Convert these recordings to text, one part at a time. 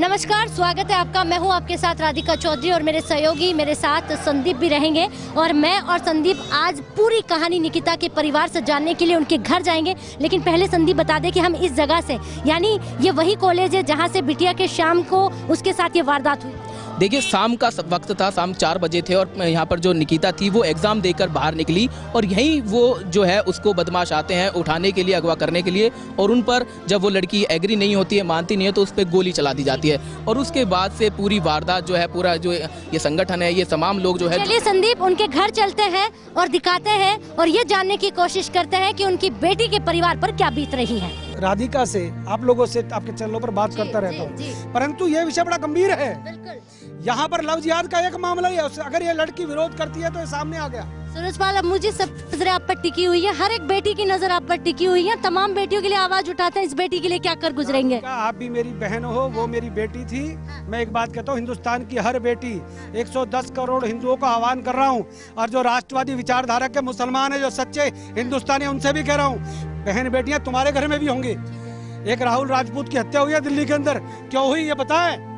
नमस्कार, स्वागत है आपका। मैं हूं आपके साथ राधिका चौधरी और मेरे सहयोगी मेरे साथ संदीप भी रहेंगे। और मैं और संदीप आज पूरी कहानी निकिता के परिवार से जानने के लिए उनके घर जाएंगे। लेकिन पहले संदीप बता दे कि हम इस जगह से, यानी ये वही कॉलेज है जहां से बिटिया के शाम को उसके साथ ये वारदात हुई। देखिए, शाम का वक्त था, शाम 4 बजे थे और यहाँ पर जो निकिता थी वो एग्ज़ाम देकर बाहर निकली और यहीं वो जो है उसको बदमाश आते हैं उठाने के लिए, अगवा करने के लिए। और उन पर जब वो लड़की एग्री नहीं होती है, मानती नहीं है, तो उस पर गोली चला दी जाती है। और उसके बाद से पूरी वारदात जो है, पूरा जो ये संगठन है, ये तमाम लोग जो है। चलिए संदीप, उनके घर चलते हैं और दिखाते हैं और ये जानने की कोशिश करते हैं कि उनकी बेटी के परिवार पर क्या बीत रही है। राधिका से, आप लोगों से, आपके चैनलों पर बात करता रहता हूँ, परंतु ये विषय बड़ा गंभीर है। यहाँ पर लव जिहाद का एक मामला ही है, अगर ये लड़की विरोध करती है तो ये सामने आ गया। सूरजपाल, अब मुझे सब नजर आप पर टिकी हुई है, हर एक बेटी की नजर आप पर टिकी हुई है। तमाम बेटियों के लिए आवाज उठाते हैं, इस बेटी के लिए क्या कर गुजरेंगे। आप भी मेरी बहन हो, वो मेरी बेटी थी। मैं एक बात कहता हूँ, हिंदुस्तान की हर बेटी, 110 करोड़ हिंदुओं का आह्वान कर रहा हूँ, और जो राष्ट्रवादी विचारधारा के मुसलमान है, जो सच्चे हिंदुस्तानी, उनसे भी कह रहा हूँ, बहन बेटियां तुम्हारे घर में भी होंगी। एक राहुल राजपूत की हत्या हुई है दिल्ली के अंदर, क्यों हुई ये बताएं?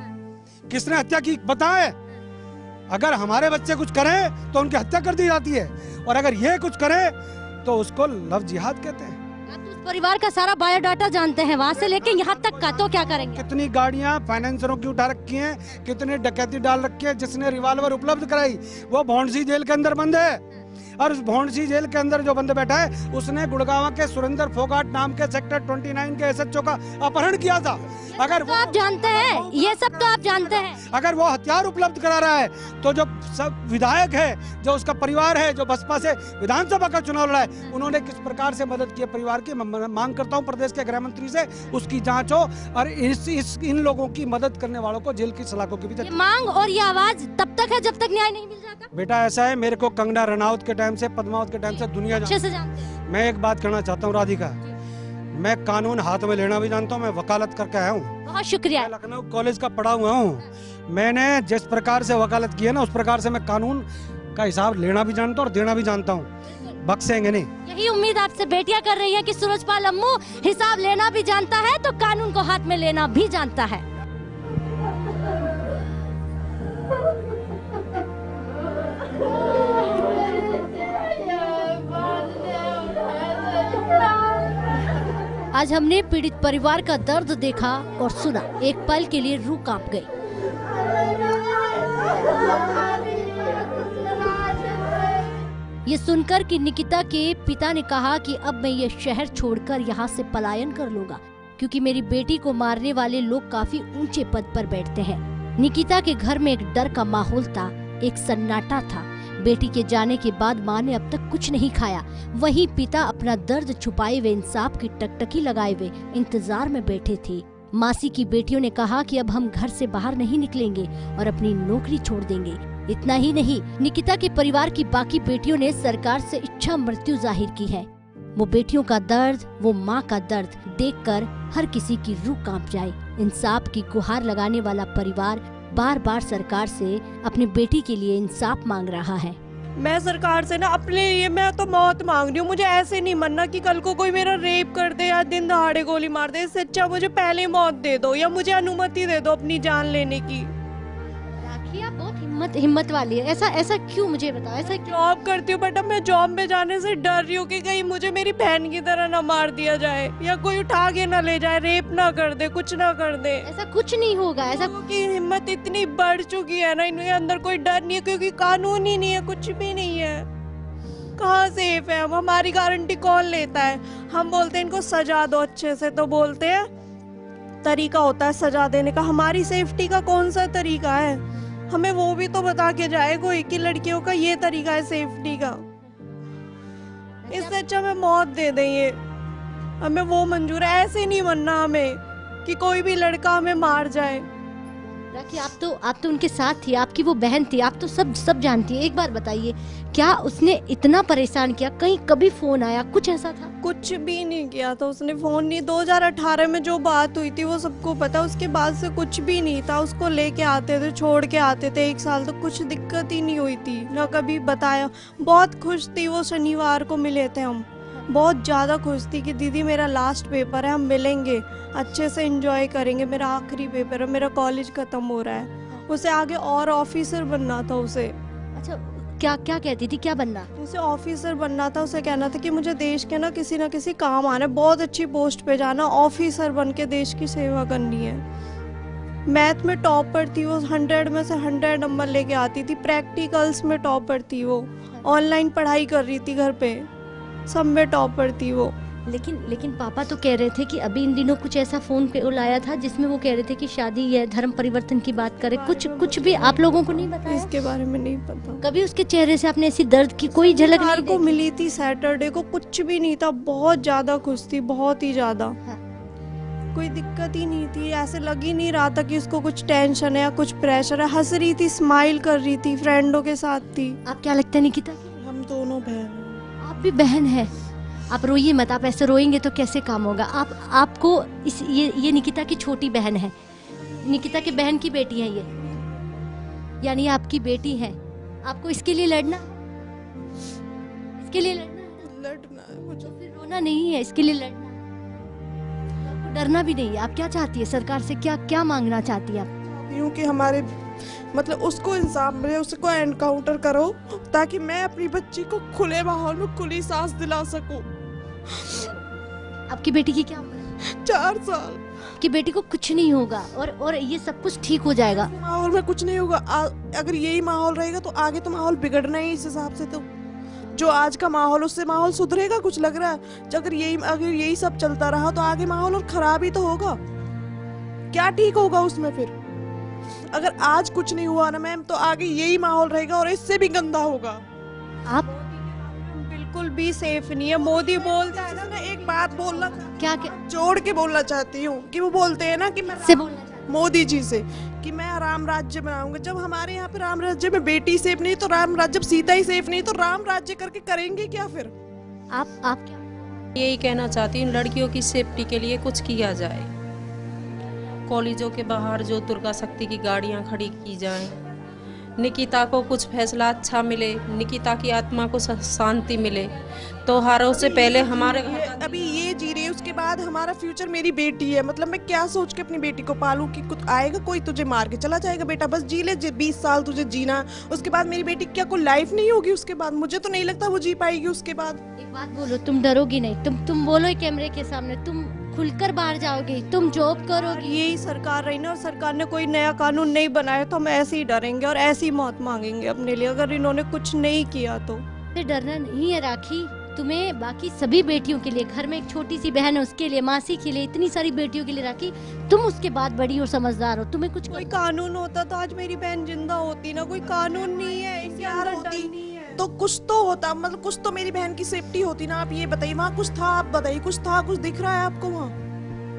किसने हत्या की बताएं? अगर हमारे बच्चे कुछ करें तो उनकी हत्या कर दी जाती है, और अगर ये कुछ करें तो उसको लव जिहाद कहते हैं। आप तो उस परिवार का सारा बायोडाटा जानते हैं, वहाँ से लेके यहाँ तक का, तो क्या करेंगे? कितनी गाड़ियां फाइनेंसरों की उठा रखी हैं, कितने डकैती डाल रखी है। जिसने रिवॉल्वर उपलब्ध कराई वो भौंडसी जेल के अंदर बंद है, और उस भौंडसी जेल के अंदर जो बंद बैठा है उसने गुड़गांव के सुरेंद्र फोगाट नाम के सेक्टर 29 के एसएचओ का अपहरण किया था। अगर तो आप जानते हैं, ये सब तो आप जानते हैं। अगर वो हथियार उपलब्ध करा रहा है तो जो सब विधायक है, जो उसका परिवार है, जो बसपा से विधानसभा का चुनाव लड़ा है, उन्होंने किस प्रकार से मदद की है परिवार की, मैं मांग करता हूं प्रदेश के गृह मंत्री से उसकी जांच हो, और इन लोगों की मदद करने वालों को जेल की सलाखों के पीछे। मांग और ये आवाज तब तक है जब तक न्याय नहीं मिल जाता। बेटा ऐसा है, मेरे को कंगना रनौत के टाइम से, पद्मावत के टाइम से दुनिया अच्छे से जानते हैं। मैं एक बात कहना चाहता हूँ राधिका, मैं कानून हाथ में लेना भी जानता हूँ, मैं वकालत करके आया हूँ। बहुत शुक्रिया। लखनऊ कॉलेज का पढ़ा हुआ हूँ। मैंने जिस प्रकार से वकालत की है ना, उस प्रकार से मैं कानून का हिसाब लेना भी जानता हूँ और देना भी जानता हूँ। बख्शेंगे नहीं। यही उम्मीद आपसे बेटियां कर रही है कि सूरजपाल अम्मू हिसाब लेना भी जानता है तो कानून को हाथ में लेना भी जानता है। आज हमने पीड़ित परिवार का दर्द देखा और सुना, एक पल के लिए रूह कांप गई। ये सुनकर कि निकिता के पिता ने कहा कि अब मैं ये शहर छोड़कर यहाँ से पलायन कर लूंगा, क्योंकि मेरी बेटी को मारने वाले लोग काफी ऊंचे पद पर बैठते हैं। निकिता के घर में एक डर का माहौल था, एक सन्नाटा था। बेटी के जाने के बाद माँ ने अब तक कुछ नहीं खाया। वहीं पिता अपना दर्द छुपाए हुए, इंसाफ की टकटकी लगाए हुए इंतजार में बैठे थे। मासी की बेटियों ने कहा कि अब हम घर से बाहर नहीं निकलेंगे और अपनी नौकरी छोड़ देंगे। इतना ही नहीं, निकिता के परिवार की बाकी बेटियों ने सरकार से इच्छा मृत्यु जाहिर की है। वो बेटियों का दर्द, वो माँ का दर्द देखकर हर किसी की रूह कांप जाए। इंसाफ की गुहार लगाने वाला परिवार बार बार सरकार से अपनी बेटी के लिए इंसाफ मांग रहा है। मैं सरकार से ना अपने लिए, मैं तो मौत मांग रही हूँ। मुझे ऐसे नहीं मरना कि कल को कोई मेरा रेप कर दे या दिन दहाड़े गोली मार दे। इससे अच्छा मुझे पहले मौत दे दो या मुझे अनुमति दे दो अपनी जान लेने की। राखी, आप बहुत हिम्मत वाली है। ऐसा क्यों, मुझे बताओ, ऐसा क्यों? जॉब करती हूँ बेटा, मैं जॉब में जाने से डर रही हूँ कि कहीं मुझे मेरी बहन की तरह ना मार दिया जाए या कोई उठा के ना ले जाए, रेप ना कर दे, कुछ ना कर दे। ऐसा कुछ नहीं होगा। ऐसा की हिम्मत इतनी बढ़ चुकी है ना, इनके अंदर कोई डर नहीं है, क्योंकि कानून ही नहीं है, कुछ भी नहीं है। कहाँ सेफ है? हमारी गारंटी कौन लेता है? हम बोलते हैं इनको सजा दो अच्छे से, तो बोलते हैं तरीका होता है सजा देने का। हमारी सेफ्टी का कौन सा तरीका है? हमें वो भी तो बता के जाए कोई कि लड़कियों का ये तरीका है सेफ्टी का। इससे अच्छा हमें मौत दे दें, ये हमें वो मंजूर है। ऐसे नहीं बनना हमें कि कोई भी लड़का हमें मार जाए। राखी, आप तो उनके साथ थी, आपकी वो बहन थी, आप तो सब जानती है। एक बार बताइए, क्या उसने इतना परेशान किया? कहीं कभी फोन आया, कुछ ऐसा था? कुछ भी नहीं किया था उसने, फोन नहीं। 2018 में जो बात हुई थी वो सबको पता, उसके बाद से कुछ भी नहीं था। उसको लेके आते थे, छोड़ के आते थे, 1 साल तो कुछ दिक्कत ही नहीं हुई थी, ना कभी बताया। बहुत खुश थी वो, शनिवार को मिले थे हम। बहुत ज़्यादा खुश थी कि दीदी मेरा लास्ट पेपर है, हम मिलेंगे, अच्छे से एंजॉय करेंगे, मेरा आखिरी पेपर है, मेरा कॉलेज ख़त्म हो रहा है। उसे आगे और ऑफिसर बनना था उसे। अच्छा, क्या क्या कहती थी, क्या बनना? उसे ऑफिसर बनना था। उसे कहना था कि मुझे देश के ना किसी काम आना है, बहुत अच्छी पोस्ट पे जाना, ऑफिसर बन के देश की सेवा करनी है। मैथ में टॉपर थी वो, 100 में से 100 नंबर लेके आती थी। प्रैक्टिकल्स में टॉपर थी वो, ऑनलाइन पढ़ाई कर रही थी घर पे, सब में टॉपर थी वो। लेकिन पापा तो कह रहे थे कि अभी इन दिनों कुछ ऐसा फोन पे लाया था जिसमें वो कह रहे थे कि शादी या धर्म परिवर्तन की बात करें। कुछ भी आप लोगों को नहीं बताया? इसके बारे में नहीं पता। कभी उसके चेहरे से आपने ऐसी दर्द की कोई झलक नहीं को देखी? मिली थी सैटरडे को, कुछ भी नहीं था, बहुत ज्यादा खुश थी, बहुत ही ज्यादा। हाँ। कोई दिक्कत ही नहीं थी, ऐसे लग ही नहीं रहा था कि उसको कुछ टेंशन है या कुछ प्रेशर है। हंस रही थी, स्माइल कर रही थी, फ्रेंडों के साथ थी। आप क्या लगता है निकिता? हम दोनों बहन हैं। आप भी बहन है, आप रोइए मत, आप ऐसे रोएंगे तो कैसे काम होगा। आपको ये निकिता की छोटी बहन है, निकिता के बहन की बेटी है ये, यानी आपकी बेटी है। आपको इसके लिए लड़ना, इसके लिए लड़ना है मुझे। तो फिर रोना नहीं है, इसके लिए लड़ना, आपको डरना भी नहीं है। आप क्या चाहती है सरकार से, क्या क्या मांगना चाहती है आप? कि हमारे मतलब उसको इंसाफ मिले, उसको एनकाउंटर करो ताकि मैं अपनी बच्ची को खुले माहौल में खुली सांस दिला सकूं। आपकी बेटी की क्या उम्र है? 4 साल की बेटी को कुछ नहीं होगा और ये सब कुछ ठीक हो जाएगा। माहौल में कुछ नहीं होगा। अगर यही माहौल रहेगा तो आगे तो माहौल बिगड़ना ही इस हिसाब से। तो जो आज का माहौल, उससे माहौल सुधरेगा कुछ लग रहा है? अगर यही सब चलता रहा तो आगे माहौल और खराब ही तो होगा। क्या ठीक होगा उसमें फिर? अगर आज कुछ नहीं हुआ ना मैम, तो आगे यही माहौल रहेगा और इससे भी गंदा होगा। आप बिल्कुल भी सेफ नहीं है। मोदी बोलता है ना, मैं एक बात बोलना क्या जोड़ के बोलना चाहती हूँ कि वो बोलते हैं ना कि मैं से बोलना चाहती मोदी जी से कि मैं राम राज्य बनाऊंगा। जब हमारे यहाँ पे राम राज्य में बेटी सेफ नहीं तो राम राज्य, जब सीता ही सेफ नहीं तो राम राज्य करके करेंगे क्या फिर? आप क्या? यही कहना चाहती हूँ, लड़कियों की सेफ्टी के लिए कुछ किया जाए। कॉलेजों के बाहर जो दुर्गा शक्ति की गाड़ियाँ खड़ी की जाएं, निकिता को कुछ फैसला अच्छा मिले, निकिता की आत्मा को शांति मिले। त्योहारों से पहले हमारे अभी ये जी रही है, उसके बाद हमारा फ्यूचर मेरी बेटी है। मतलब मैं क्या सोच के अपनी बेटी को पालूं कि कुछ आएगा कोई तुझे मार के चला जाएगा, बेटा बस जी ले, 20 साल तुझे जीना, उसके बाद मेरी बेटी क्या कोई लाइफ नहीं होगी उसके बाद? मुझे तो नहीं लगता वो जी पाएगी उसके बाद। एक बात बोलो, तुम डरोगी नहीं? तुम बोलो कैमरे के सामने, तुम खुलकर बाहर जाओगे, तुम जॉब करोगी। यही सरकार रही ना, और सरकार ने कोई नया कानून नहीं बनाया तो हम ऐसे ही डरेंगे और ऐसी मौत मांगेंगे अपने लिए, अगर इन्होंने कुछ नहीं किया तो। डरना नहीं है राखी, तुम्हें बाकी सभी बेटियों के लिए, घर में एक छोटी सी बहन है उसके लिए, मासी के लिए, इतनी सारी बेटियों के लिए राखी, तुम उसके बाद बड़ी और समझदार हो, तुम्हें कुछ कोई कानून होता तो आज मेरी बहन जिंदा होती ना। कोई कानून नहीं है, यार होती तो कुछ तो होता, मतलब कुछ तो मेरी बहन की सेफ्टी होती ना। आप ये बताइए वहाँ कुछ था? आप बताइए कुछ था? कुछ दिख रहा है आपको वहाँ?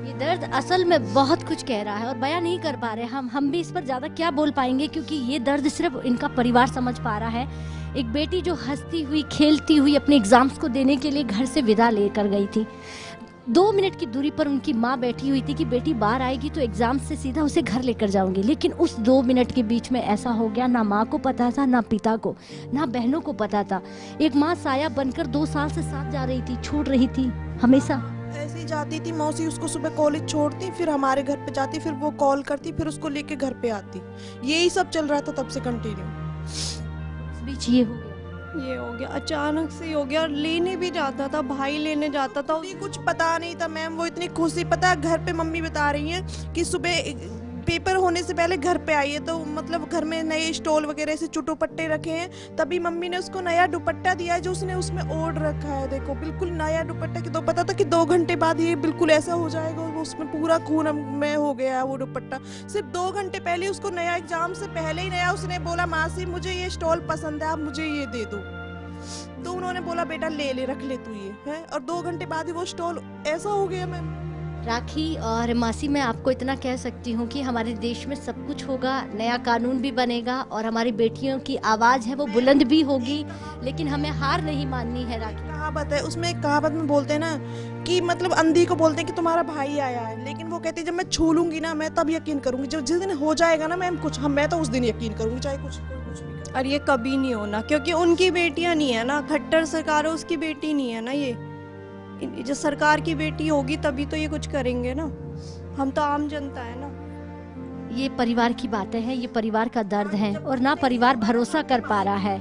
ये दर्द असल में बहुत कुछ कह रहा है और बयां नहीं कर पा रहे हम भी इस पर ज्यादा क्या बोल पाएंगे, क्योंकि ये दर्द सिर्फ इनका परिवार समझ पा रहा है। एक बेटी जो हंसती हुई खेलती हुई अपने एग्जाम्स को देने के लिए घर से विदा लेकर गई थी, 2 मिनट की दूरी पर उनकी माँ बैठी हुई थी कि बेटी बाहर आएगी तो एग्जाम से सीधा उसे घर लेकर जाऊंगी। लेकिन उस 2 मिनट के बीच में ऐसा हो गया, ना माँ को पता था, ना पिता को, ना बहनों को पता था। एक माँ साया बनकर 2 साल से साथ जा रही थी, छोड़ रही थी हमेशा। ऐसे ही जाती थी मौसी, उसको सुबह कॉलेज छोड़ती, फिर हमारे घर पे जाती, फिर वो कॉल करती, फिर उसको लेके घर पे आती। यही सब चल रहा था तब से कंटिन्यू। बीच ये हो गया, अचानक से हो गया। और लेने भी जाता था, भाई लेने जाता था, कुछ पता नहीं था मैम। वो इतनी खुशी, पता है घर पे मम्मी बता रही हैं कि सुबह पेपर होने से पहले घर पे आई है, तो मतलब घर में नए स्टॉल वगैरह से दुपट्टे रखे हैं, तभी मम्मी ने उसको नया दुपट्टा दिया है जो उसने उसमें ओढ़ रखा है। देखो बिल्कुल नया दुपट्टा, कि तो पता था कि 2 घंटे बाद ये बिल्कुल ऐसा हो जाएगा, उसमें पूरा खून में हो गया है वो दुपट्टा। सिर्फ 2 घंटे पहले उसको नया, एग्जाम से पहले ही नया, उसने बोला मासी मुझे ये स्टॉल पसंद है, आप मुझे ये दे दो। तो उन्होंने बोला बेटा ले ले, रख ले तू ये है, और 2 घंटे बाद ही वो स्टॉल ऐसा हो गया मैम। राखी और मासी, मैं आपको इतना कह सकती हूँ कि हमारे देश में सब कुछ होगा, नया कानून भी बनेगा और हमारी बेटियों की आवाज़ है वो बुलंद भी होगी, लेकिन हमें हार नहीं माननी है। राखी कहावत है, उसमें एक कहावत में बोलते हैं ना कि मतलब अंधी को बोलते हैं कि तुम्हारा भाई आया है, लेकिन वो कहती है जब मैं छू लूंगी ना मैं तब यकीन करूंगी, जब जिस दिन हो जाएगा ना मैम कुछ, मैं तो उस दिन यकीन करूंगी, चाहे कुछ भी। और ये कभी नहीं होना, क्योंकि उनकी बेटियां नहीं है ना, खट्टर सरकार उसकी बेटी नहीं है ना, ये जो सरकार की बेटी होगी तभी तो ये कुछ करेंगे ना, हम तो आम जनता है ना। ये परिवार की बातें हैं, ये परिवार का दर्द है और ना परिवार भरोसा कर पा रहा है।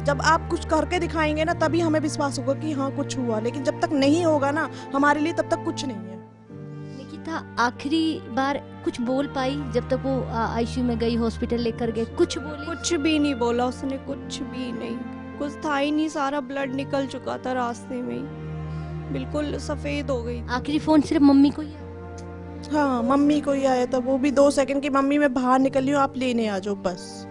जब आप कुछ करके दिखाएंगे ना तभी हमें विश्वास होगा कि हाँ कुछ हुआ, लेकिन जब तक नहीं होगा ना हमारे लिए तब तक कुछ नहीं है। निकिता आखिरी बार कुछ बोल पाई जब तक वो आईसीयू में गई, हॉस्पिटल लेकर गए, कुछ बोली? कुछ भी नहीं बोला उसने, कुछ भी नहीं, कुछ था ही नहीं, सारा ब्लड निकल चुका था रास्ते में ही, बिल्कुल सफेद हो गई। आखिरी फोन सिर्फ मम्मी को ही आया? हाँ मम्मी को ही आया था, वो भी 2 सेकंड की, मम्मी मैं बाहर निकली हूँ आप लेने आ जाओ बस।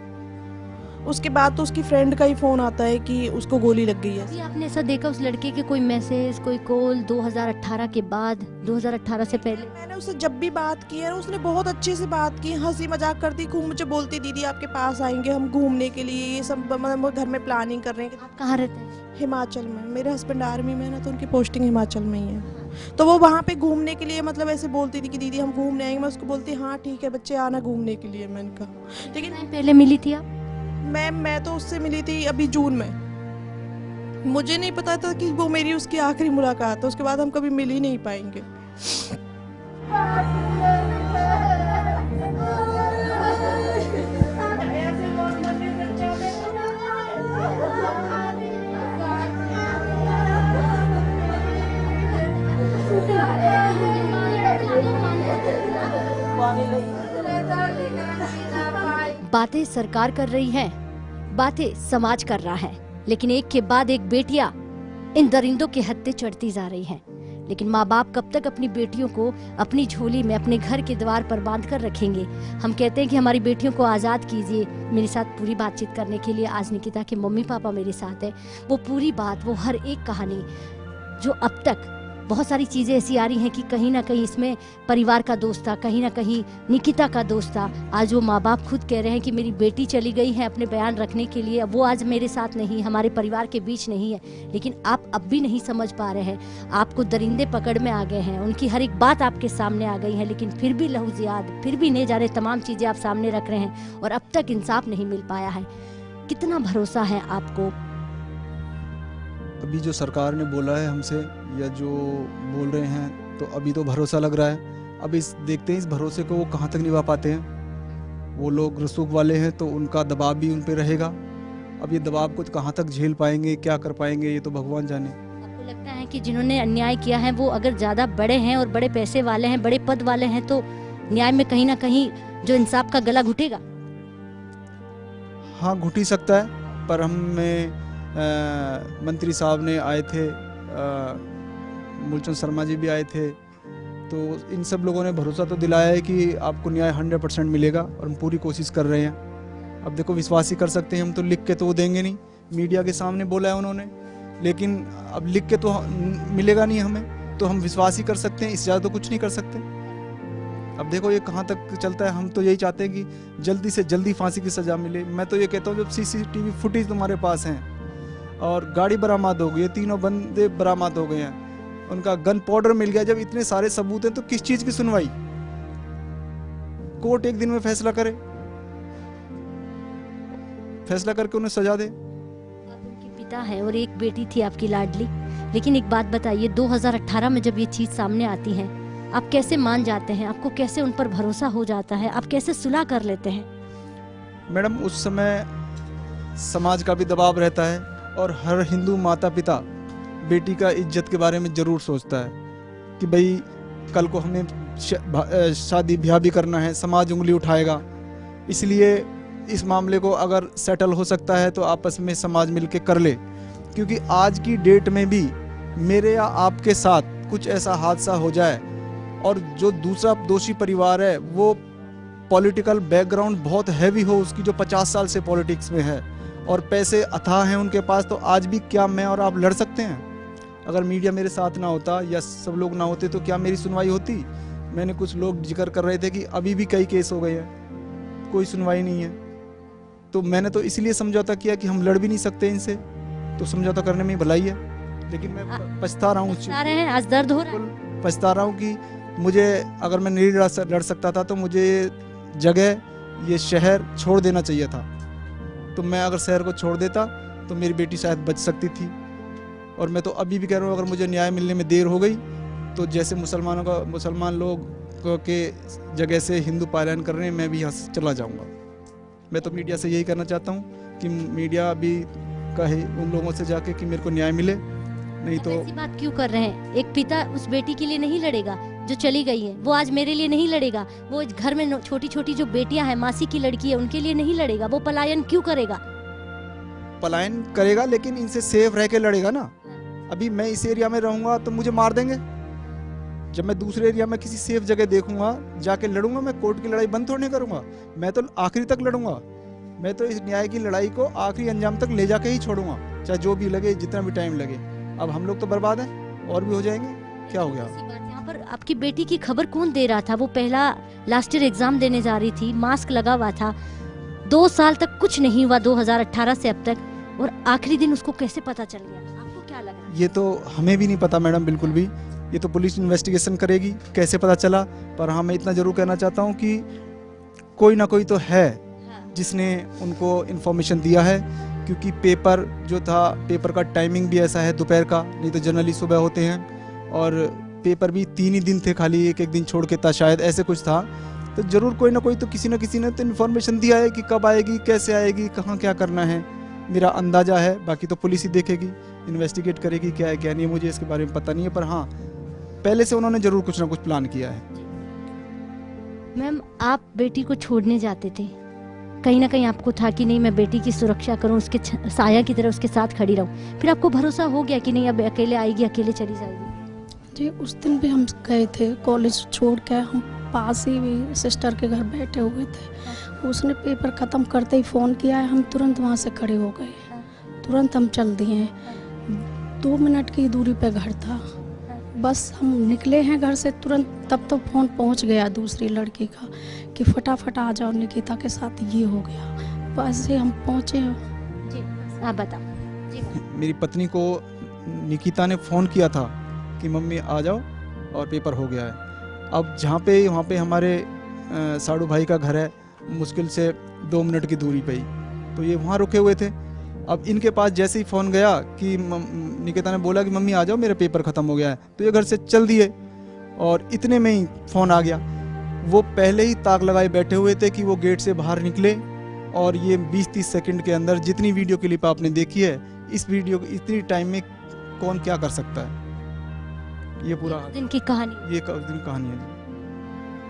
उसके बाद तो उसकी फ्रेंड का ही फोन आता है कि उसको गोली लग गई है। अभी आपने ऐसा देखा उस लड़के के कोई मैसेज, कोई कॉल 2018 के बाद, 2018 से पहले? मैंने उससे जब भी बात की है उसने बहुत अच्छे से बात की, हंसी मजाक करती, खूब मुझे बोलती दीदी आपके पास आएंगे हम घूमने के लिए, ये सब मतलब घर में प्लानिंग कर रहे हैं। आप कहाँ रहते हैं? हिमाचल में, मेरे हस्बैंड आर्मी में है ना तो उनकी पोस्टिंग हिमाचल में ही है, तो वो वहाँ पे घूमने के लिए मतलब ऐसे बोलती थी कि दीदी हम घूमने आएंगे। मैं उसको बोलती हाँ ठीक है बच्चे आना घूमने के लिए। मैंने कहा लेकिन पहले मिली थी आप? मैं तो उससे मिली थी अभी जून में, मुझे नहीं पता था कि वो मेरी उसकी आखिरी मुलाकात है, उसके बाद हम कभी मिल ही नहीं पाएंगे। बातें सरकार कर रही है, बातें समाज कर रहा है, लेकिन एक के बाद एक बेटियां इन दरिंदों के हत्थे चढ़ती जा रही हैं। लेकिन माँ बाप कब तक अपनी बेटियों को अपनी झोली में अपने घर के द्वार पर बांध कर रखेंगे? हम कहते हैं कि हमारी बेटियों को आज़ाद कीजिए। मेरे साथ पूरी बातचीत करने के लिए आज निकिता के मम्मी पापा मेरे साथ है। वो पूरी बात, वो हर एक कहानी जो अब तक बहुत सारी चीज़ें ऐसी आ रही हैं कि कहीं ना कहीं इसमें परिवार का दोस्त था, कहीं ना कहीं निकिता का दोस्त था। आज वो माँ बाप खुद कह रहे हैं कि मेरी बेटी चली गई है अपने बयान रखने के लिए, वो आज मेरे साथ नहीं, हमारे परिवार के बीच नहीं है। लेकिन आप अब भी नहीं समझ पा रहे हैं, आपको दरिंदे पकड़ में आ गए हैं, उनकी हर एक बात आपके सामने आ गई है, लेकिन फिर भी लहूज़ियात, फिर भी नहीं जाने तमाम चीज़ें आप सामने रख रहे हैं और अब तक इंसाफ नहीं मिल पाया है। कितना भरोसा है आपको? अभी जो सरकार ने बोला है हमसे या जो बोल रहे हैं तो अभी तो भरोसा लग रहा है। अब इस देखते हैं इस भरोसे को वो कहाँ तक निभा पाते हैं। वो लोग रसूख वाले हैं तो उनका दबाव भी उन पे रहेगा। अब ये दबाव को कहाँ तक झेल पाएंगे, क्या कर पाएंगे, ये तो भगवान जाने। आपको लगता है कि जिन्होंने अन्याय किया है वो अगर ज़्यादा बड़े हैं और बड़े पैसे वाले हैं, बड़े पद वाले हैं, तो न्याय में कहीं ना कहीं जो इंसाफ का गला घुटेगा? हाँ घुट ही सकता है, पर हमें मंत्री साहब ने आए थे, मूलचंद शर्मा जी भी आए थे, तो इन सब लोगों ने भरोसा तो दिलाया है कि आपको न्याय 100% मिलेगा और हम पूरी कोशिश कर रहे हैं। अब देखो विश्वास ही कर सकते हैं हम, तो लिख के तो वो देंगे नहीं, मीडिया के सामने बोला है उन्होंने, लेकिन अब लिख के तो मिलेगा नहीं हमें, तो हम विश्वास ही कर सकते हैं, इससे ज़्यादा तो कुछ नहीं कर सकते। अब देखो ये कहाँ तक चलता है। हम तो यही चाहते हैं कि जल्दी से जल्दी फांसी की सज़ा मिले। मैं तो ये कहता हूँ जब CCTV फुटेज तुम्हारे पास हैं और गाड़ी बरामद हो गई है, 3 बंदे बरामद हो गए हैं, उनका गन पाउडर मिल गया, जब इतने सारे सबूत हैं तो किस चीज की सुनवाई? कोर्ट एक दिन में फैसला करे, फैसला करके उन्हें सजा दे। आप उनके पिता हैं और एक बेटी थी आपकी लाडली, लेकिन एक बात बताइए, 2018 में जब ये चीज सामने आती है आप कैसे मान जाते हैं? आपको कैसे उन पर भरोसा हो जाता है? आप कैसे सुलह कर लेते हैं? मैडम उस समय समाज का भी दबाव रहता है और हर हिंदू माता पिता बेटी का इज्जत के बारे में ज़रूर सोचता है कि भाई कल को हमें शादी ब्याह भी करना है, समाज उंगली उठाएगा। इसलिए इस मामले को अगर सेटल हो सकता है तो आपस में समाज मिलके कर ले, क्योंकि आज की डेट में भी मेरे या आपके साथ कुछ ऐसा हादसा हो जाए और जो दूसरा दोषी परिवार है वो पॉलिटिकल बैकग्राउंड बहुत हैवी हो उसकी, जो 50 साल से पॉलिटिक्स में है और पैसे अथाह हैं उनके पास, तो आज भी क्या मैं और आप लड़ सकते हैं? अगर मीडिया मेरे साथ ना होता या सब लोग ना होते तो क्या मेरी सुनवाई होती? मैंने कुछ लोग जिक्र कर रहे थे कि अभी भी कई केस हो गए हैं, कोई सुनवाई नहीं है। तो मैंने तो इसलिए समझौता किया कि हम लड़ भी नहीं सकते इनसे, तो समझौता करने में भलाई है। लेकिन मैं पछता रहा हूँ, आज दर्द हो रहा है, पछता रहा हूँ कि मुझे अगर मैं नहीं लड़ सकता था तो मुझे जगह, ये शहर छोड़ देना चाहिए था। तो मैं अगर शहर को छोड़ देता तो मेरी बेटी शायद बच सकती थी। और मैं तो अभी भी कह रहा हूँ, अगर मुझे न्याय मिलने में देर हो गई तो जैसे मुसलमान लोग के जगह से हिंदू पलायन कर रहे हैं, मैं भी यहाँ से चला जाऊँगा। मैं तो मीडिया से यही करना चाहता हूँ कि मीडिया अभी कहे उन लोगों से जाके कि मेरे को न्याय मिले, नहीं तो ऐसी बात क्यों कर रहे हैं? एक पिता उस बेटी के लिए नहीं लड़ेगा जो चली गई है, वो आज मेरे लिए नहीं लड़ेगा, वो इस घर में छोटी छोटी जो बेटियां हैं, मासी की लड़की है, उनके लिए नहीं लड़ेगा, वो पलायन क्यों करेगा? पलायन करेगा लेकिन इनसे सेफ रह के लड़ेगा ना। अभी मैं इस एरिया में रहूंगा तो मुझे मार देंगे, जब मैं दूसरे एरिया में किसी सेफ जगह देखूंगा जाके लड़ूंगा, मैं कोर्ट की लड़ाई बंद थोड़ी नहीं करूंगा, मैं तो आखिरी तक लड़ूंगा। मैं तो इस न्याय की लड़ाई को आखिरी अंजाम तक ले जाके ही छोड़ूंगा, चाहे जो भी लगे, जितना भी टाइम लगे। अब हम लोग तो बर्बाद हैं, और भी हो जाएंगे, क्या हो गया? यहाँ पर आपकी बेटी की खबर कौन दे रहा था? वो पहला लास्ट ईयर एग्जाम देने जा रही थी, मास्क लगा हुआ था, 2 साल तक कुछ नहीं हुआ 2018 से अब तक, और आखिरी दिन उसको कैसे पता चल गया? आपको क्या लग रहा है? ये तो हमें भी नहीं पता मैडम, बिल्कुल भी। ये तो पुलिस इन्वेस्टिगेशन करेगी कैसे पता चला। पर हाँ, मैं इतना जरूर कहना चाहता हूँ कि कोई ना कोई तो है जिसने उनको इन्फॉर्मेशन दिया है, क्योंकि पेपर जो था, पेपर का टाइमिंग भी ऐसा है दोपहर का, नहीं तो जनरली सुबह होते हैं, और पेपर भी 3 ही दिन थे, खाली एक दिन छोड़ के था शायद, ऐसे कुछ था। तो ज़रूर कोई ना कोई तो किसी न किसी ने तो इन्फॉर्मेशन दिया है कि कब आएगी, कैसे आएगी, कहाँ क्या करना है। मेरा अंदाज़ा है, बाकी तो पुलिस ही देखेगी, इन्वेस्टिगेट करेगी क्या है क्या नहीं है, मुझे इसके बारे में पता नहीं है। पर हाँ, पहले से उन्होंने ज़रूर कुछ ना कुछ प्लान किया है। मैम, आप बेटी को छोड़ने जाते थे, कहीं ना कहीं आपको था कि नहीं मैं बेटी की सुरक्षा करूं, उसके साया की तरह उसके साथ खड़ी रहूं, फिर आपको भरोसा हो गया कि नहीं अब अकेले आएगी, अकेले चली जाएगी? जी, उस दिन भी हम गए थे कॉलेज छोड़ के, हम पास ही भी सिस्टर के घर बैठे हुए थे, उसने पेपर ख़त्म करते ही फ़ोन किया है, हम तुरंत वहाँ से खड़े हो गए, तुरंत हम चल दिए। 2 मिनट की दूरी पे घर था, बस हम निकले हैं घर से तुरंत, तब तो फ़ोन पहुंच गया दूसरी लड़की का कि फटाफट आ जाओ, निकिता के साथ ये हो गया। बस हम पहुंचे। जी, आप बताओ। जी, मेरी पत्नी को निकिता ने फ़ोन किया था कि मम्मी आ जाओ और पेपर हो गया है। अब वहाँ पे हमारे साड़ू भाई का घर है, मुश्किल से 2 मिनट की दूरी पे ही, तो ये वहाँ रुके हुए थे। अब इनके पास जैसे ही फ़ोन गया कि निकिता ने बोला कि मम्मी आ जाओ, मेरा पेपर ख़त्म हो गया है, तो ये घर से चल दिए, और इतने में ही फ़ोन आ गया। वो पहले ही ताक लगाए बैठे हुए थे कि वो गेट से बाहर निकले, और ये 20-30 सेकंड के अंदर जितनी वीडियो क्लिप आपने देखी है, इस वीडियो इतनी टाइम में कौन क्या कर सकता है, ये पूरा दिन की कहानी, ये दिन कहानी है।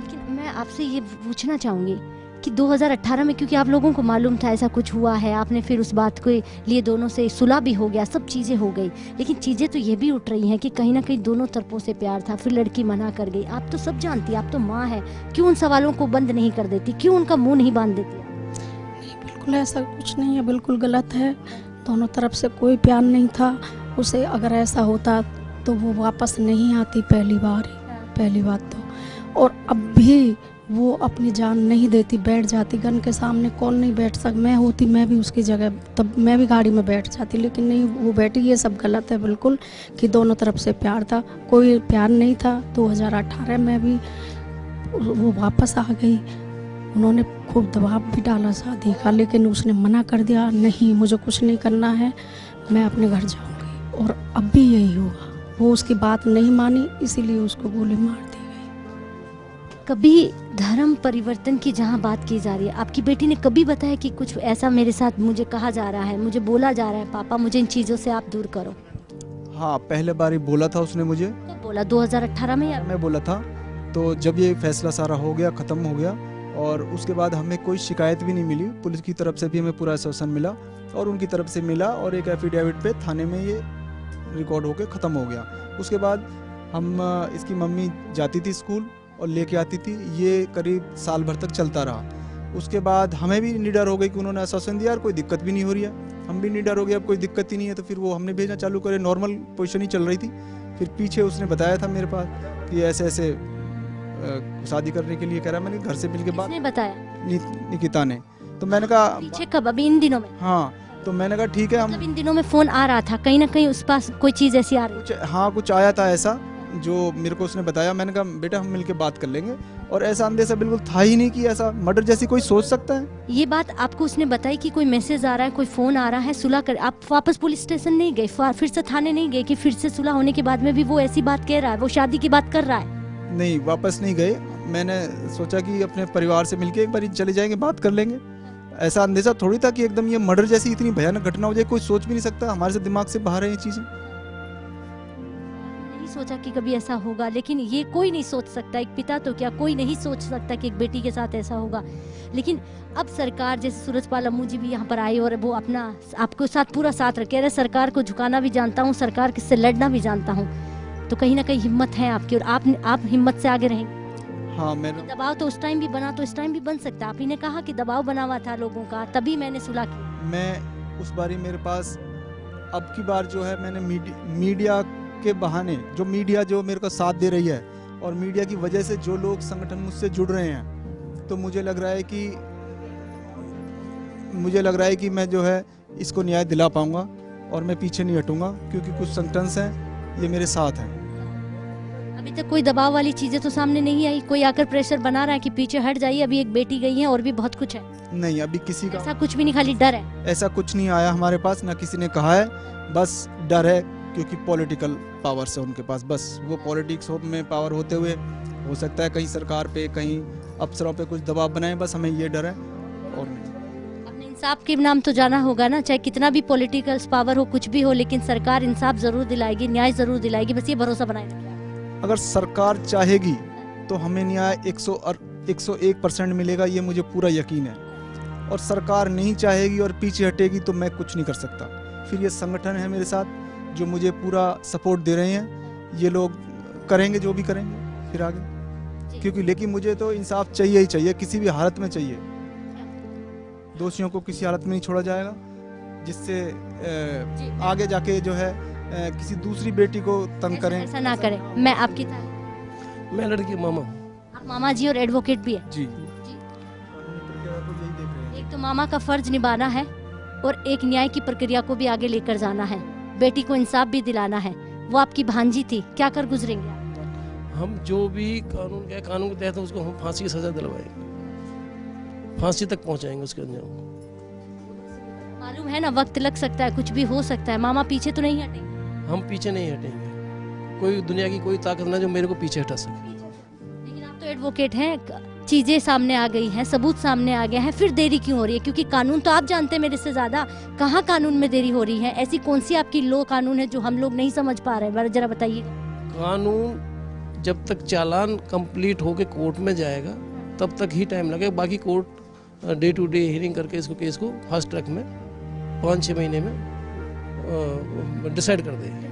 लेकिन मैं आपसे ये पूछना चाहूँगी कि 2018 में, क्योंकि आप लोगों को मालूम था ऐसा कुछ हुआ है, आपने फिर उस बात के लिए दोनों से सुलह भी हो गया, सब चीज़ें हो गई, लेकिन चीज़ें तो ये भी उठ रही हैं कि कहीं ना कहीं दोनों तरफों से प्यार था, फिर लड़की मना कर गई। आप तो सब जानती, आप तो माँ है, क्यों उन सवालों को बंद नहीं कर देती, क्यों उनका मुंह नहीं बांध देती? नहीं, बिल्कुल ऐसा कुछ नहीं है, बिल्कुल गलत है, दोनों तरफ से कोई प्यार नहीं था। उसे अगर ऐसा होता तो वो वापस नहीं आती, पहली बात तो, और अब भी वो अपनी जान नहीं देती, बैठ जाती गन के सामने। कौन नहीं बैठ सकता, मैं होती मैं भी उसकी जगह, तब मैं भी गाड़ी में बैठ जाती, लेकिन नहीं, वो बैठी। ये सब गलत है बिल्कुल, कि दोनों तरफ से प्यार था, कोई प्यार नहीं था। 2018 में भी वो वापस आ गई, उन्होंने खूब दबाव भी डाला शादी का, लेकिन उसने मना कर दिया, नहीं मुझे कुछ नहीं करना है, मैं अपने घर जाऊँगी। और अब भी यही हुआ, वो उसकी बात नहीं मानी, इसीलिए उसको गोली मार दी। कभी धर्म परिवर्तन की जहाँ बात की जा रही है, आपकी बेटी ने कभी बताया कि कुछ ऐसा मेरे साथ मुझे कहा जा रहा है, मुझे बोला जा रहा है, पापा मुझे इन चीज़ों से आप दूर करो? हाँ, पहले बार ही बोला था उसने मुझे। कब बोला? 2018 में? या मैं बोला था, तो जब ये फैसला सारा हो गया, ख़त्म हो गया, और उसके बाद हमें कोई शिकायत भी नहीं मिली, पुलिस की तरफ से भी हमें पूरा आश्वासन मिला, और उनकी तरफ से मिला, और एक एफिडेविट पे थाने में ये रिकॉर्ड होकर ख़त्म हो गया। उसके बाद हम इसकी मम्मी जाती थी स्कूल और लेके आती थी, ये करीब साल भर तक चलता रहा। उसके बाद हमें भी निडर हो गई कि उन्होंने आश्वासन दिया और कोई दिक्कत भी नहीं हो रही है, हम भी निडर हो गए, अब कोई दिक्कत ही नहीं है, तो फिर वो हमने भेजना चालू करे, नॉर्मल पोजीशन ही चल रही थी। फिर पीछे उसने बताया था मेरे पास कि ऐसे ऐसे शादी करने के लिए कह रहा है। मैंने घर से मिलके बात बताया निकिता ने, तो मैंने कहा पीछे कब? अभी इन दिनों में? हाँ, तो मैंने कहा ठीक है, हम इन दिनों में फोन आ रहा था, कहीं ना कहीं उस पास कोई चीज़ ऐसी आ रही? हाँ, कुछ आया था ऐसा, जो मेरे को उसने बताया, मैंने कहा बेटा हम मिलके बात कर लेंगे, और ऐसा अंदेशा बिल्कुल था ही नहीं कि ऐसा मर्डर जैसी कोई सोच सकता है। ये बात आपको उसने बताई कि कोई मैसेज आ रहा है, कोई फोन आ रहा है, सुलह कर, आप वापस पुलिस स्टेशन नहीं गए, फिर से थाने नहीं गए कि फिर से सुलह होने के बाद में भी वो ऐसी बात कह रहा है, वो शादी की बात कर रहा है? नहीं, वापस नहीं गए। मैंने सोचा कि अपने परिवार से मिलके एक बार चले जाएंगे, बात कर लेंगे। ऐसा अंदेशा थोड़ी था कि एकदम ये मर्डर जैसी इतनी भयानक घटना हो जाए, कोई सोच भी नहीं सकता, हमारे से दिमाग से बाहर है ये चीज़ें। नहीं सोचा कि कभी ऐसा होगा, लेकिन ये कोई नहीं सोच सकता, एक पिता तो क्या कोई नहीं सोच सकता कि एक बेटी के साथ ऐसा होगा। लेकिन अब सरकार, जैसे सूरजपाल अम्मू जी भी यहाँ पर आए और वो अपना आपको साथ पूरा साथ रखे, अरे सरकार को झुकाना भी जानता हूँ, सरकार से लड़ना भी जानता हूँ, तो कहीं ना कहीं हिम्मत है आपकी और आप हिम्मत से आगे रहेंगे। हाँ, मैंने दबाव तो उस टाइम भी बना, तो इस टाइम भी बन सकता है। आप ही ने कहा कि दबाव बना हुआ था लोगों का, तभी मैंने सुलह की। मैं उस बारी मेरे पास अब की बार जो है, मैंने मीडिया के बहाने, जो मीडिया जो मेरे को साथ दे रही है और मीडिया की वजह से जो लोग संगठन मुझसे जुड़ रहे हैं, तो मुझे लग रहा है कि मैं जो है इसको न्याय दिला पाऊंगा और मैं पीछे नहीं हटूंगा, क्योंकि कुछ संगठन हैं ये मेरे साथ हैं। अभी तक कोई दबाव वाली चीजें तो सामने नहीं आई, कोई आकर प्रेशर बना रहा है कि पीछे हट जाइए, अभी एक बेटी गई है और भी बहुत कुछ है? नहीं, अभी किसी का ऐसा कुछ भी नहीं, खाली डर है? ऐसा कुछ नहीं आया हमारे पास, ना किसी ने कहा है, बस डर है, क्योंकि पॉलिटिकल पावर से उनके पास, बस वो पॉलिटिक्स में पावर होते हुए हो सकता है कहीं सरकार पे, कहीं अफसरों पे कुछ दबाव बनाए, बस हमें ये डर है और नहीं। अपने इंसाफ के नाम तो जाना होगा ना, चाहे कितना भी पॉलिटिकल पावर हो, कुछ भी हो, लेकिन सरकार इंसाफ जरूर दिलाएगी, न्याय जरूर दिलाएगी, बस ये भरोसा बनाए रखिए। अगर सरकार चाहेगी तो हमें न्याय 101% मिलेगा, ये मुझे पूरा यकीन है, और सरकार नहीं चाहेगी और पीछे हटेगी तो मैं कुछ नहीं कर सकता। फिर ये संगठन है मेरे साथ जो मुझे पूरा सपोर्ट दे रहे हैं, ये लोग करेंगे जो भी करेंगे फिर आगे, क्योंकि लेकिन मुझे तो इंसाफ चाहिए ही चाहिए, किसी भी हालत में चाहिए। दोषियों को किसी हालत में नहीं छोड़ा जाएगा, जिससे आगे जाके जो है किसी दूसरी बेटी को तंग करें। ऐसा ना करें। मैं आपकी मैं लड़की मामा हूँ। आप मामा जी और एडवोकेट भी है? जी। एक तो मामा का फर्ज निभाना है और एक न्याय की प्रक्रिया को भी आगे लेकर जाना है, बेटी को इंसाफ भी दिलाना है। वो आपकी भांजी थी, क्या कर गुजरेंगे आप? हम जो भी कानून के तहत उसको हम फांसी की सजा दिलवाएंगे, फांसी तक पहुंचाएंगे उसके अंजाम। मालूम है ना, वक्त लग सकता है, कुछ भी हो सकता है, मामा पीछे तो नहीं हटेंगे? हम पीछे नहीं हटेंगे, कोई दुनिया की कोई ताकत ना जो मेरे को पीछे हटा सके। लेकिन आप तो एडवोकेट हैं, चीजें सामने आ गई हैं, सबूत सामने आ गया है, फिर देरी क्यों हो रही है? क्योंकि कानून तो आप जानते हैं मेरे से ज्यादा, कहाँ कानून में देरी हो रही है? ऐसी कौन सी आपकी लो कानून है जो हम लोग नहीं समझ पा रहे हैं, जरा बताइए। कानून जब तक चालान कंप्लीट होके कोर्ट में जाएगा तब तक ही टाइम लगेगा, बाकी court day to day hearing करके इसको केस को फास्ट ट्रैक में 5-6 महीने में डिसाइड कर देंगे।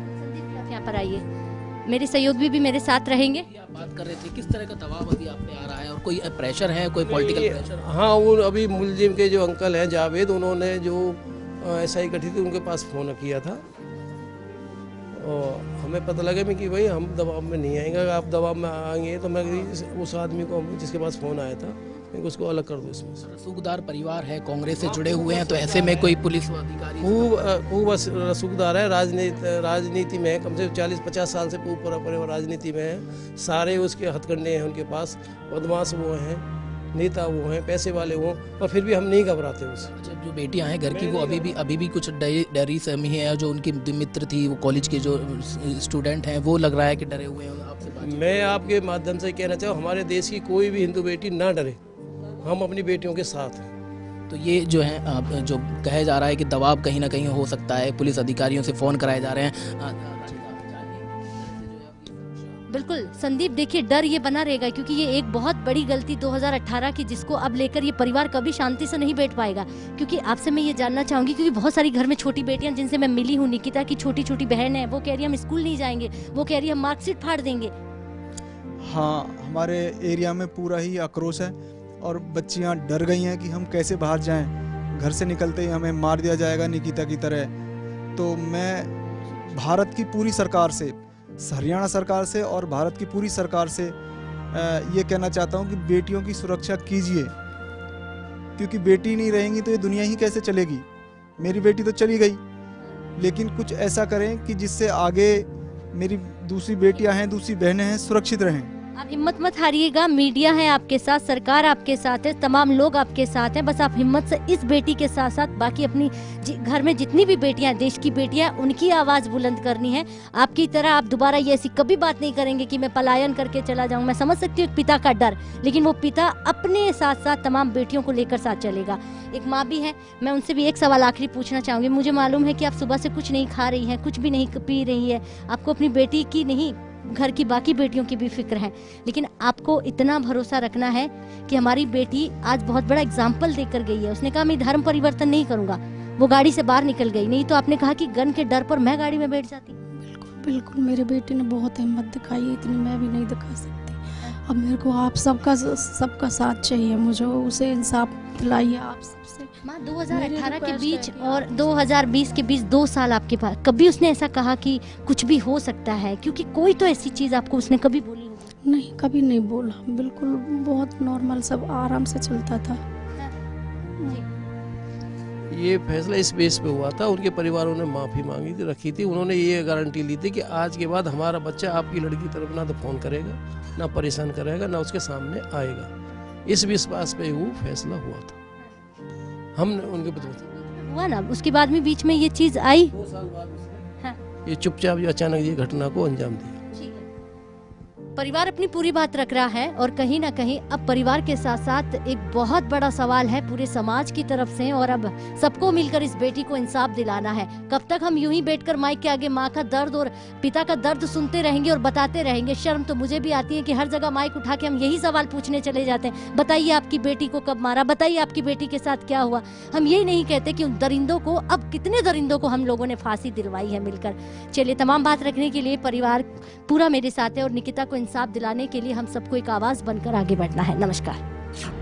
आप यहाँ पर आइए, मेरे सहयोगी भी मेरे साथ रहेंगे। आप बात कर रहे थे किस तरह का दबाव अभी आप पे आ रहा है और कोई प्रेशर है, कोई पॉलिटिकल प्रेशर? हाँ, वो अभी मुलजिम के जो अंकल हैं जावेद, उन्होंने जो SI गठित थी उनके पास फ़ोन किया था और हमें पता लगा कि भाई हम दबाव में नहीं आएंगे, अगर आप दबाव में आएंगे तो मैं उस आदमी को जिसके पास फ़ोन आया था उसको अलग कर दो इसमें से। रसूखदार परिवार है, कांग्रेस से जुड़े हुए हैं, तो ऐसे में कोई पुलिस अधिकारी वो बस रसूखदार है, राजनीति में कम से कम 40-50 साल से ऊपर राजनीति में है, सारे उसके हथकंडे हैं उनके पास, बदमाश वो हैं, नेता वो हैं, पैसे वाले वो, और फिर भी हम नहीं घबराते उससे। अच्छा, जो बेटियां हैं घर की वो अभी भी कुछ डरी सहमी है, जो उनकी मित्र थी, वो कॉलेज के जो स्टूडेंट हैं, वो लग रहा है कि डरे हुए हैं आपसे। मैं आपके माध्यम से कहना चाहूँ, हमारे देश की कोई भी हिंदू बेटी ना डरे, हम अपनी बेटियों के साथ हैं। तो ये जो है जो कहा जा रहा है कि दबाव कहीं ना कहीं हो सकता है, पुलिस अधिकारियों से फ़ोन कराए जा रहे हैं। बिल्कुल संदीप, देखिए डर ये बना रहेगा, क्योंकि ये एक बहुत बड़ी गलती 2018 की, जिसको अब लेकर ये परिवार कभी शांति से नहीं बैठ पाएगा। क्योंकि आपसे मैं ये जानना चाहूँगी, क्योंकि बहुत सारी घर में छोटी बेटियां जिनसे मैं मिली हूँ, निकिता की छोटी छोटी बहन है, वो कह रही है हम स्कूल नहीं जाएंगे, वो कह रही है हम मार्कशीट फाड़ देंगे। हाँ, हमारे एरिया में पूरा ही आक्रोश है और बच्चियां डर गई हैं कि हम कैसे बाहर जाएं, घर से निकलते ही हमें मार दिया जाएगा निकिता की तरह। तो मैं भारत की पूरी सरकार से, हरियाणा सरकार से और भारत की पूरी सरकार से ये कहना चाहता हूँ कि बेटियों की सुरक्षा कीजिए, क्योंकि बेटी नहीं रहेंगी तो ये दुनिया ही कैसे चलेगी। मेरी बेटी तो चली गई, लेकिन कुछ ऐसा करें कि जिससे आगे मेरी दूसरी बेटियां हैं, दूसरी बहनें हैं, सुरक्षित रहें। आप हिम्मत मत हारिएगा, मीडिया है आपके साथ, सरकार आपके साथ है, तमाम लोग आपके साथ हैं। बस आप हिम्मत से इस बेटी के साथ साथ बाकी अपनी घर में जितनी भी बेटियां, देश की बेटियां, उनकी आवाज़ बुलंद करनी है। आपकी तरह आप दोबारा ये ऐसी कभी बात नहीं करेंगे कि मैं पलायन करके चला जाऊं। मैं समझ सकती हूँ एक पिता का डर, लेकिन वो पिता अपने साथ साथ तमाम बेटियों को लेकर साथ चलेगा। एक माँ भी है, मैं उनसे भी एक सवाल आखिरी पूछना चाहूँगी। मुझे मालूम है कि आप सुबह से कुछ नहीं खा रही हैं, कुछ भी नहीं पी रही है, आपको अपनी बेटी की नहीं, घर की बाकी बेटियों की भी फिक्र है, लेकिन आपको इतना भरोसा रखना है कि हमारी बेटी आज बहुत बड़ा एग्जाम्पल देकर गई है। उसने कहा मैं धर्म परिवर्तन नहीं करूंगा, वो गाड़ी से बाहर निकल गई। नहीं तो आपने कहा कि गन के डर पर मैं गाड़ी में बैठ जाती। बिल्कुल बिल्कुल, मेरी बेटी ने बहुत हिम्मत दिखाई है, इतनी मैं भी नहीं दिखा सकती। अब मेरे को आप सबका साथ चाहिए, मुझे उसे इंसाफ दिलाइए आप सबसे। माँ 2018 के बीच और 2020 के बीच 2 साल आपके पास, कभी उसने ऐसा कहा कि कुछ भी हो सकता है? क्योंकि कोई तो ऐसी चीज़ आपको उसने कभी बोली नहीं, कभी नहीं बोला, बिल्कुल बहुत नॉर्मल, सब आराम से चलता था। ये फैसला इस बेस पे हुआ था, उनके परिवारों ने माफ़ी मांगी थी, रखी थी। उन्होंने ये गारंटी ली थी कि आज के बाद हमारा बच्चा आपकी लड़की की तरफ ना तो फ़ोन करेगा, ना परेशान करेगा, ना उसके सामने आएगा। इस विश्वास पे वो फैसला हुआ था। हमने उनके हुआ ना, उसके बाद में बीच में ये चीज़ आई, 2 साल बाद ये चुपचाप जो अचानक ये घटना को अंजाम दिया। परिवार अपनी पूरी बात रख रहा है और कहीं ना कहीं अब परिवार के साथ साथ एक बहुत बड़ा सवाल है पूरे समाज की तरफ से, और अब सबको मिलकर इस बेटी को इंसाफ दिलाना है। कब तक हम यूं ही बैठकर माइक के आगे माँ का दर्द और पिता का दर्द सुनते रहेंगे और बताते रहेंगे? शर्म तो मुझे भी आती है कि हर जगह माइक उठा के हम यही सवाल पूछने चले जाते हैं, बताइए आपकी बेटी को कब मारा, बताइए आपकी बेटी के साथ क्या हुआ। हम यही नहीं कहते कि उन दरिंदों को, अब कितने दरिंदों को हम लोगों ने फांसी दिलवाई है मिलकर। चलिए, तमाम बात रखने के लिए परिवार पूरा मेरे साथ है और निकिता को इंसाफ दिलाने के लिए हम सबको एक आवाज़ बनकर आगे बढ़ना है। नमस्कार।